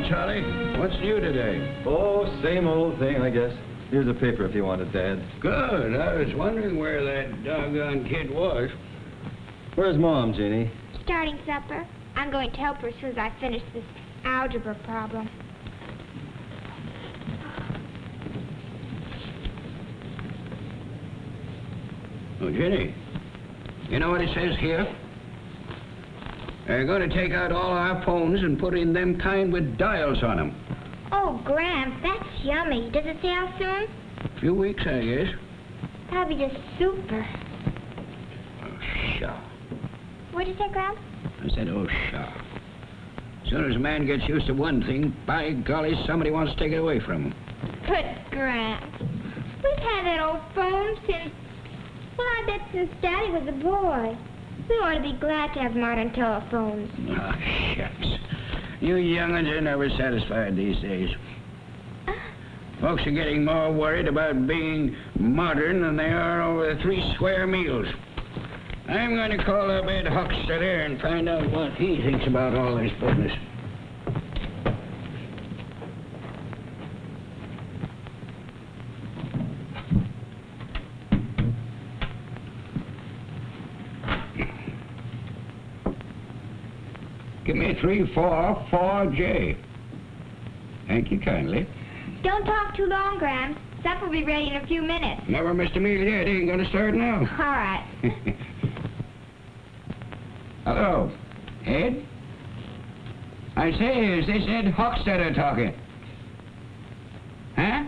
Charlie. What's new today? Oh, same old thing, I guess. Here's a paper if you want it, Dad. Good. I was wondering where that doggone kid was. Where's Mom, Jeannie? Starting supper. I'm going to help her as soon as I finish this algebra problem. Oh, Jenny, you know what it says here? They're going to take out all our phones and put in them kind with dials on them. Oh, Gramps, that's yummy. Does it say how soon? A few weeks, I guess. That'd be just super. Oh, pshaw. What'd you say, Gramps? I said, oh, pshaw. As soon as a man gets used to one thing, by golly, somebody wants to take it away from him. But, Gramps, we've had that old phone since... Well, I bet since Daddy was a boy. We ought to be glad to have modern telephones. Oh, shucks. You young'uns are never satisfied these days. Folks are getting more worried about being modern than they are over the 3 square meals. I'm going to call up Ed Hochstetter and find out what he thinks about all this business. Give me 344J. Thank you kindly. Don't talk too long, Gramps. Supper will be ready in a few minutes. Never missed a meal yet. Ain't gonna start now. All right. Hello, Ed? I say, is this Ed Hochstetter talking? Huh?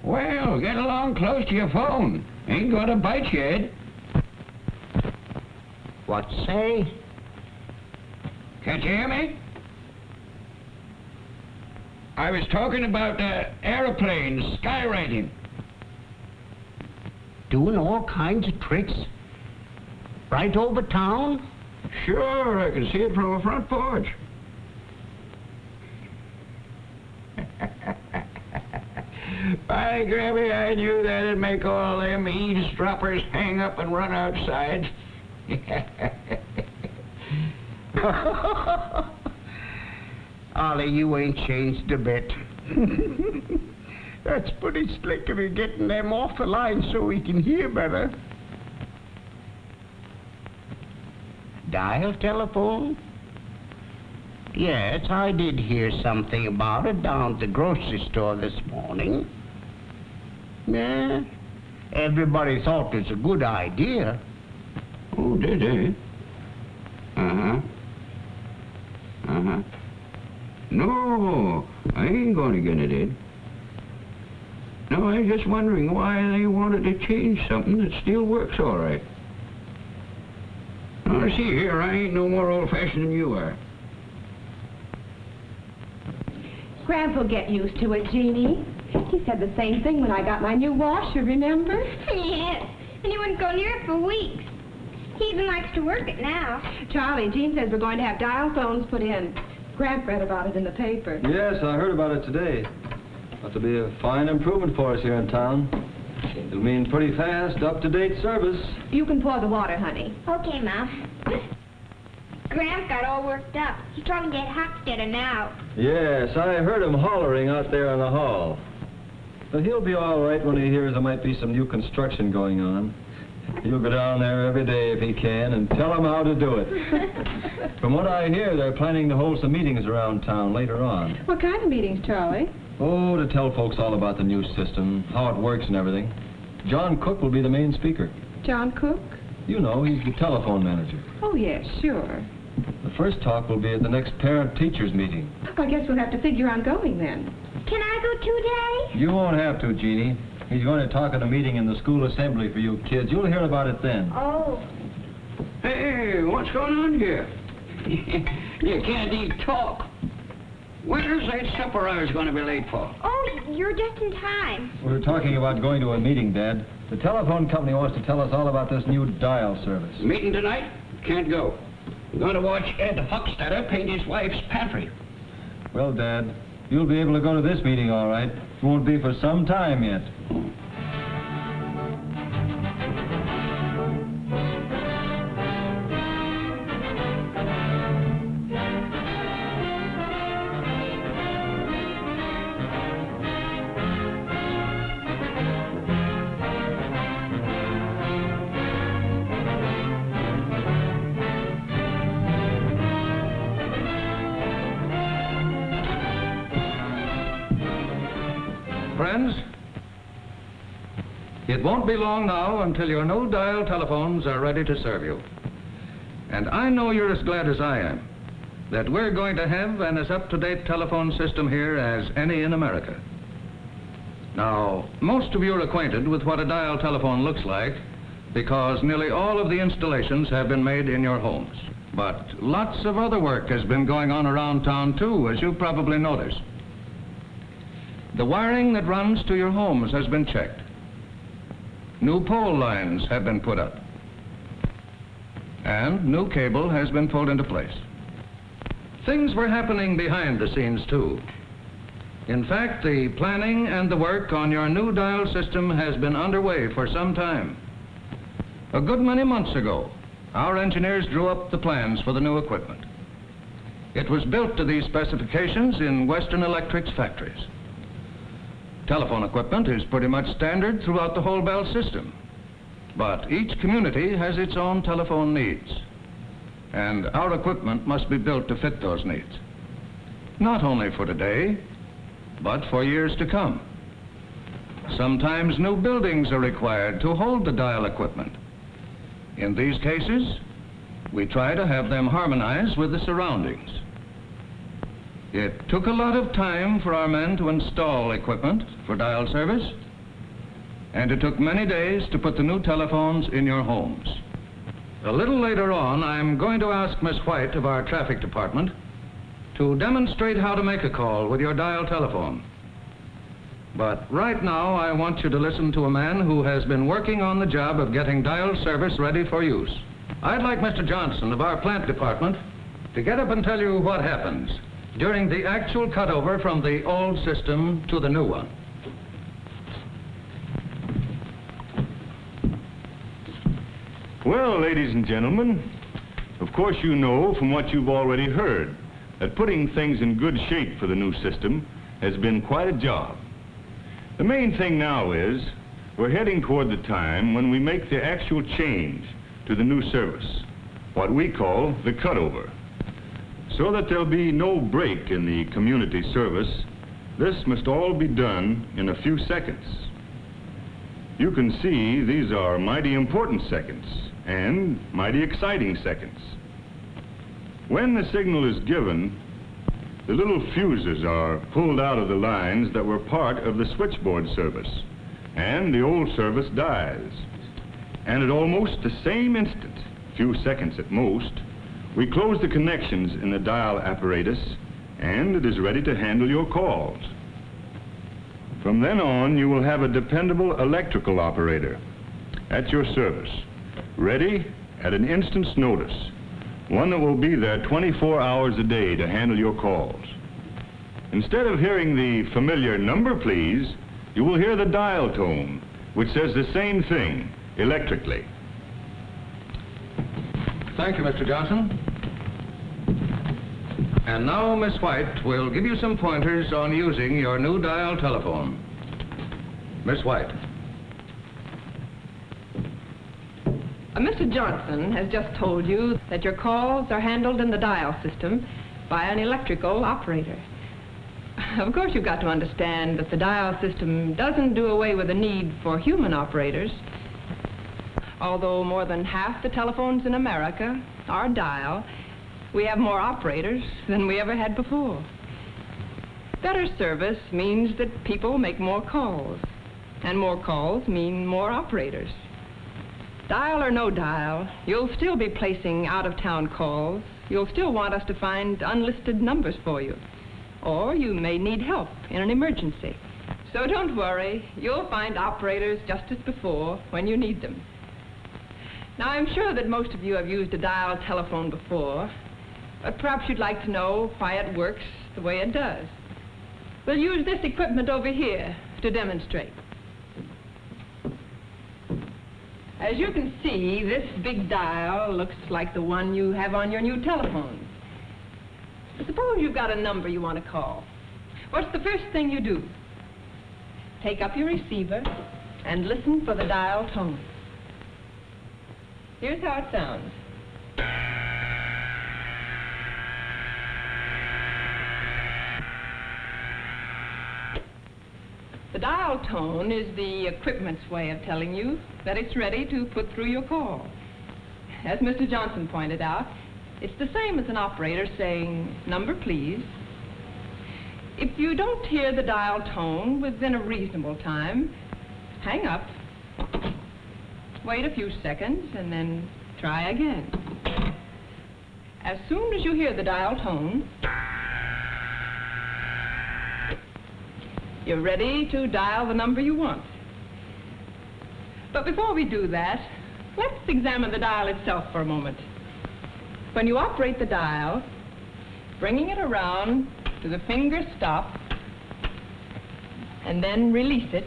Well, get along close to your phone. Ain't gonna bite you, Ed. What say? Can't you hear me? I was talking about airplanes skywriting. Doing all kinds of tricks? Right over town? Sure, I can see it from a front porch. By Grammy, I knew that'd make all them eavesdroppers hang up and run outside. Ollie, you ain't changed a bit. That's pretty slick of you getting them off the line so we can hear better. Dial telephone? Yes, I did hear something about it down at the grocery store this morning. Yeah, everybody thought it was a good idea. Oh, did they? Uh-huh. Uh-huh. No, I ain't gonna get it, Ed. No, I was just wondering why they wanted to change something that still works all right. Now, see here, I ain't no more old-fashioned than you are. Gramp will get used to it, Jeannie. He said the same thing when I got my new washer, remember? Yes, and he wouldn't go near it for weeks. He even likes to work it now. Charlie, Jean says we're going to have dial phones put in. Gramp read about it in the paper. Yes, I heard about it today. Ought to be a fine improvement for us here in town. It'll mean pretty fast, up-to-date service. You can pour the water, honey. Okay, Mom. Gramp got all worked up. He's trying to get Hochstetter now. Yes, I heard him hollering out there in the hall. But he'll be all right when he hears there might be some new construction going on. He'll go down there every day if he can and tell them how to do it. From what I hear, they're planning to hold some meetings around town later on. What kind of meetings, Charlie? Oh, to tell folks all about the new system, how it works and everything. John Cook will be the main speaker. John Cook? You know, he's the telephone manager. Oh, yes, sure. The first talk will be at the next parent-teachers meeting. I guess we'll have to figure on going then. Can I go too, Daddy? You won't have to, Jeannie. He's going to talk at a meeting in the school assembly for you kids. You'll hear about it then. Oh. Hey, what's going on here? You can't eat talk. Where's that supper I was going to be late for? Oh, you're just in time. We're talking about going to a meeting, Dad. The telephone company wants to tell us all about this new dial service. Meeting tonight? Can't go. I'm going to watch Ed Hochstetter paint his wife's pantry. Well, Dad, you'll be able to go to this meeting, all right. It won't be for some time yet. friends. It won't be long now until your new dial telephones are ready to serve you. And I know you're as glad as I am that we're going to have an as up-to-date telephone system here as any in America. Now, most of you are acquainted with what a dial telephone looks like because nearly all of the installations have been made in your homes. But lots of other work has been going on around town too, as you probably noticed. The wiring that runs to your homes has been checked. New pole lines have been put up. And new cable has been pulled into place. Things were happening behind the scenes too. In fact, the planning and the work on your new dial system has been underway for some time. A good many months ago, our engineers drew up the plans for the new equipment. It was built to these specifications in Western Electric's factories. Telephone equipment is pretty much standard throughout the whole Bell system, but each community has its own telephone needs, and our equipment must be built to fit those needs, not only for today, but for years to come. Sometimes new buildings are required to hold the dial equipment. In these cases, we try to have them harmonize with the surroundings. It took a lot of time for our men to install equipment for dial service, and it took many days to put the new telephones in your homes. A little later on, I'm going to ask Miss White of our traffic department to demonstrate how to make a call with your dial telephone. But right now, I want you to listen to a man who has been working on the job of getting dial service ready for use. I'd like Mr. Johnson of our plant department to get up and tell you what happens during the actual cutover from the old system to the new one. Well, ladies and gentlemen, of course you know from what you've already heard that putting things in good shape for the new system has been quite a job. The main thing now is we're heading toward the time when we make the actual change to the new service, what we call the cutover. So that there'll be no break in the community service, this must all be done in a few seconds. You can see these are mighty important seconds and mighty exciting seconds. When the signal is given, the little fuses are pulled out of the lines that were part of the switchboard service, and the old service dies. And at almost the same instant, few seconds at most, we close the connections in the dial apparatus, and it is ready to handle your calls. From then on, you will have a dependable electrical operator at your service, ready at an instant's notice, one that will be there 24 hours a day to handle your calls. Instead of hearing the familiar number, please, you will hear the dial tone, which says the same thing electrically. Thank you, Mr. Johnson. And now Miss White will give you some pointers on using your new dial telephone. Miss White. Mr. Johnson has just told you that your calls are handled in the dial system by an electrical operator. Of course, you've got to understand that the dial system doesn't do away with the need for human operators. Although more than half the telephones in America are dial, we have more operators than we ever had before. Better service means that people make more calls, and more calls mean more operators. Dial or no dial, you'll still be placing out-of-town calls. You'll still want us to find unlisted numbers for you. Or you may need help in an emergency. So don't worry, you'll find operators just as before when you need them. Now, I'm sure that most of you have used a dial telephone before, but perhaps you'd like to know why it works the way it does. We'll use this equipment over here to demonstrate. As you can see, this big dial looks like the one you have on your new telephone. Suppose you've got a number you want to call. What's the first thing you do? Take up your receiver and listen for the dial tone. Here's how it sounds. The dial tone is the equipment's way of telling you that it's ready to put through your call. As Mr. Johnson pointed out, it's the same as an operator saying, "Number, please." If you don't hear the dial tone within a reasonable time, hang up, wait a few seconds, and then try again. As soon as you hear the dial tone, you're ready to dial the number you want. But before we do that, let's examine the dial itself for a moment. When you operate the dial, bringing it around to the finger stop and then release it,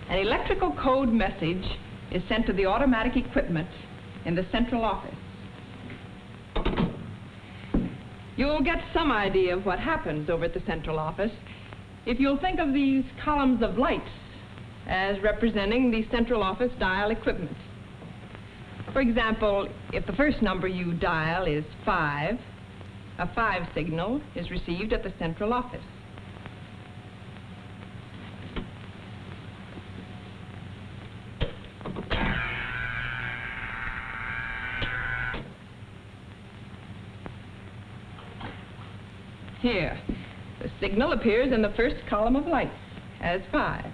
an electrical code message is sent to the automatic equipment in the central office. You'll get some idea of what happens over at the central office if you'll think of these columns of lights as representing the central office dial equipment. For example, if the first number you dial is 5, a 5 signal is received at the central office. Here, the signal appears in the first column of lights as 5.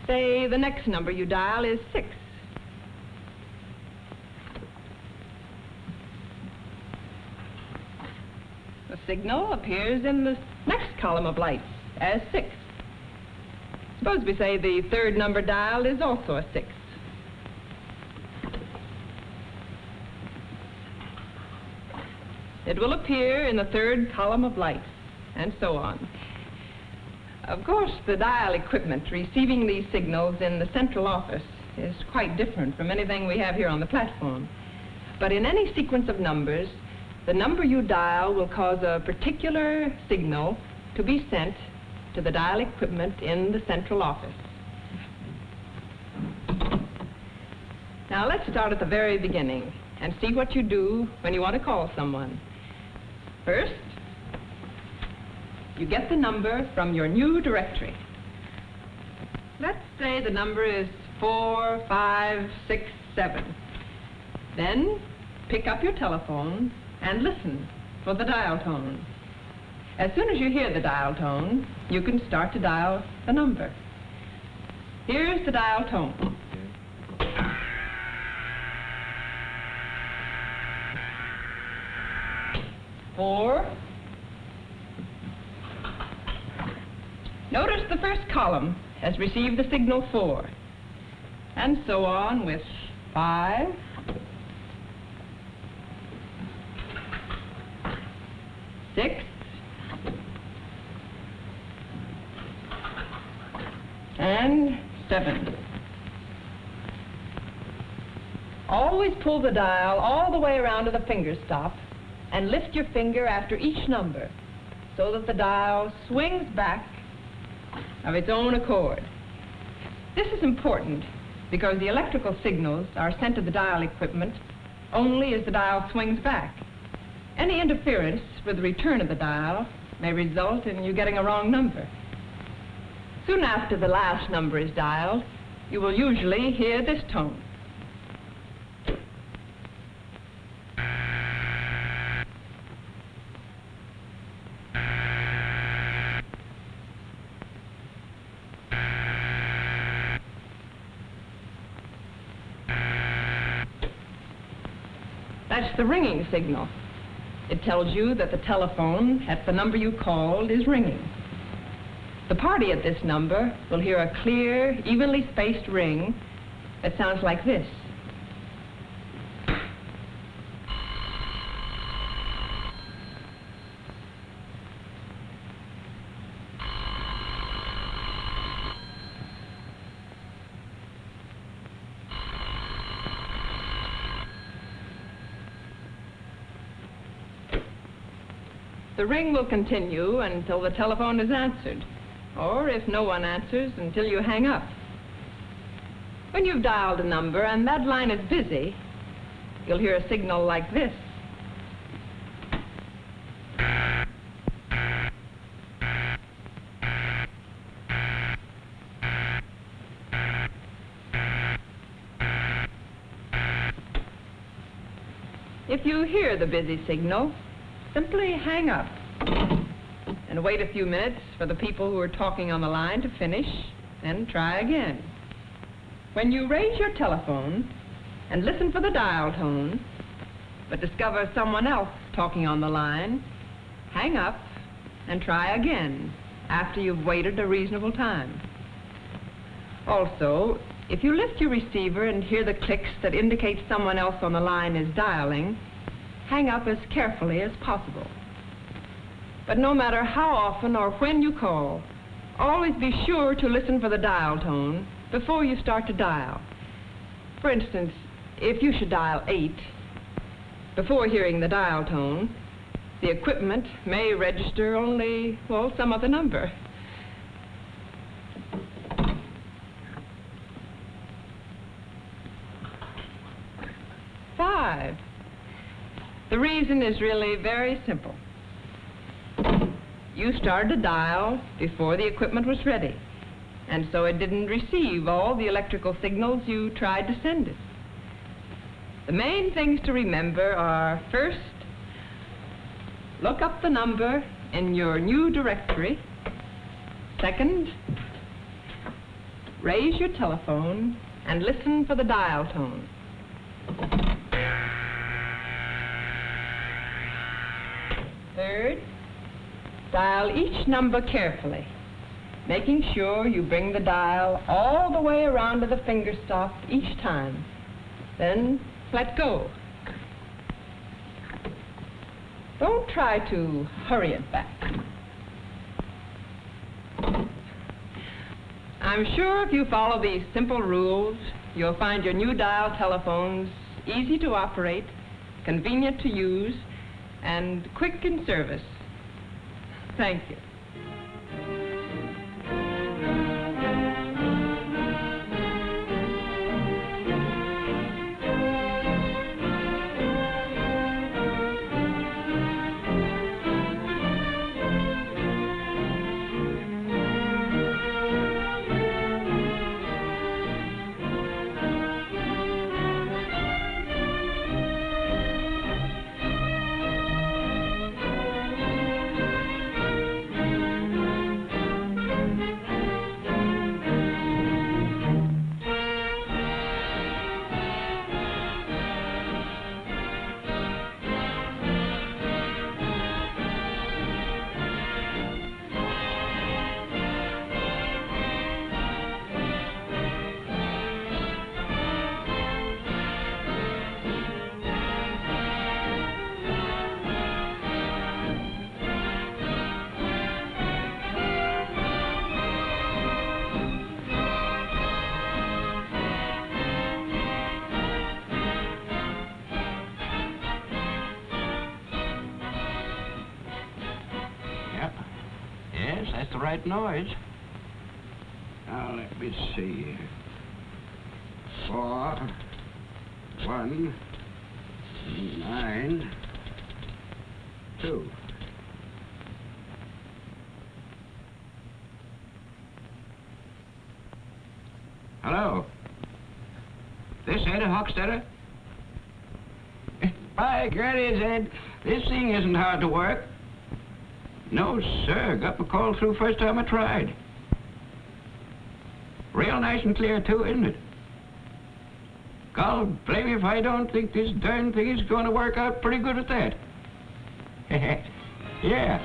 Say the next number you dial is 6. The signal appears in the next column of lights as 6. Suppose we say the third number dialed is also a 6. It will appear in the third column of lights, and so on. Of course, the dial equipment receiving these signals in the central office is quite different from anything we have here on the platform. But in any sequence of numbers, the number you dial will cause a particular signal to be sent to the dial equipment in the central office. Now let's start at the very beginning and see what you do when you want to call someone. First, you get the number from your new directory. Let's say the number is 4567. Then pick up your telephone and listen for the dial tone. As soon as you hear the dial tone, you can start to dial the number. Here's the dial tone. Four. Notice the first column has received the signal 4, and so on with 5, 6, and 7. Always pull the dial all the way around to the finger stop and lift your finger after each number so that the dial swings back of its own accord. This is important because the electrical signals are sent to the dial equipment only as the dial swings back. Any interference with the return of the dial may result in you getting a wrong number. Soon after the last number is dialed, you will usually hear this tone. That's the ringing signal. It tells you that the telephone at the number you called is ringing. The party at this number will hear a clear, evenly spaced ring that sounds like this. The ring will continue until the telephone is answered, or if no one answers, until you hang up. When you've dialed a number and that line is busy, you'll hear a signal like this. If you hear the busy signal, simply hang up and wait a few minutes for the people who are talking on the line to finish, and try again. When you raise your telephone and listen for the dial tone, but discover someone else talking on the line, hang up and try again after you've waited a reasonable time. Also, if you lift your receiver and hear the clicks that indicate someone else on the line is dialing, hang up as carefully as possible. But no matter how often or when you call, always be sure to listen for the dial tone before you start to dial. For instance, if you should dial 8, before hearing the dial tone, the equipment may register only, well, some other number. Five. The reason is really very simple. You started to dial before the equipment was ready, and so it didn't receive all the electrical signals you tried to send it. The main things to remember are, first, look up the number in your new directory. Second, raise your telephone and listen for the dial tone. Third, dial each number carefully, making sure you bring the dial all the way around to the finger stop each time. Then let go. Don't try to hurry it back. I'm sure if you follow these simple rules, you'll find your new dial telephones easy to operate, convenient to use, and quick in service. Thank you. That's the right noise. Now, let me see. 4, 1, 9, 2. Hello? This Ed Hochstetter? By golly, Ed, this thing isn't hard to work. No, sir. Got my call through first time I tried. Real nice and clear, too, isn't it? God blame me if I don't think this darn thing is going to work out pretty good at that. Yeah.